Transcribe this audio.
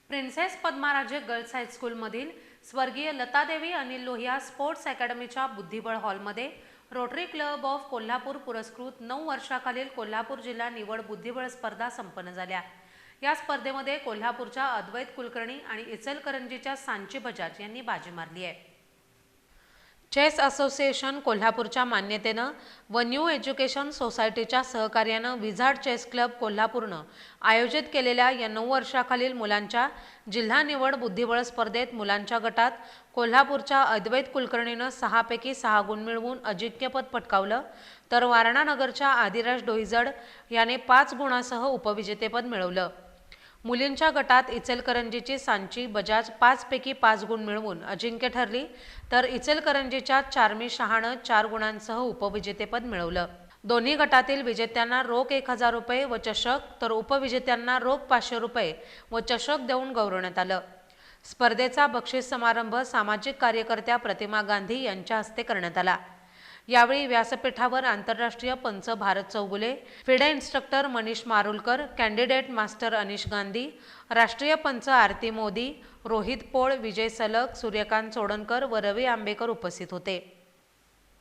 Princess Padmaraje girls हायस्कूलमधील स्वर्गीय लतादेवी Anil Lohia sports अकॅडमीच्या बुद्धिबळ हॉलमध्ये रोटरी क्लब ऑफ कोल्हापूर पुरस्कृत 9 वर्षाखालील कोल्हापूर जिल्हा निवड बुद्धिबळ स्पर्धा संपन्न झाल्या। या स्पर्धेमध्ये कोल्हापूरच्या अद्वैत कुलकर्णी आणि इचलकरंजीच्या सांची बजाज यांनी बाजी मारली आहे। चेस असोसिएशन कोल्हापूरच्या मान्यतेनं व न्यू एज्युकेशन सोसायटीच्या सहकार्यानं विझार्ड चेस क्लब कोल्हापूरनं आयोजित केलेल्या या 9 वर्षाखालील मुलांच्या जिल्हा निवड बुद्धिबळ स्पर्धेत मुलांच्या गटात कोल्हापूरच्या अद्वैत कुलकर्णीनं 6 पैकी 6 गुण मिळवून अजिंक्यपद पटकावलं, तर वारणा नगरच्या आदिराज डोईजड याने 5 गुणांसह उपविजेतेपद मिळवलं। मुलींच्या गटात इचलकरंजीची सांची बजाज 5 पैकी 5 गुण मिळवून अजिंक्य ठरली, तर इचलकरंजीच्या चार्मी शहानं 4 गुणांसह उपविजेतेपद मिळवलं। दोन्ही गटातील विजेत्यांना रोख 1000 रुपये व चषक, तर उपविजेत्यांना रोख 500 रुपये व चषक देऊन गौरवण्यात आलं। स्पर्धेचा बक्षीस समारंभ सामाजिक कार्यकर्त्या प्रतिमा गांधी यांच्या हस्ते करण्यात आला। यावेळी व्यासपीठावर आंतरराष्ट्रीय पंच Bharat Chougule, FIDE instructor Manish Marulkar, candidate master Anish Gandhi, राष्ट्रीय पंच आरती मोदी, रोहित पोळ, विजय सलग, सूर्यकांत चोडणकर व रवी आंबेकर उपस्थित होते।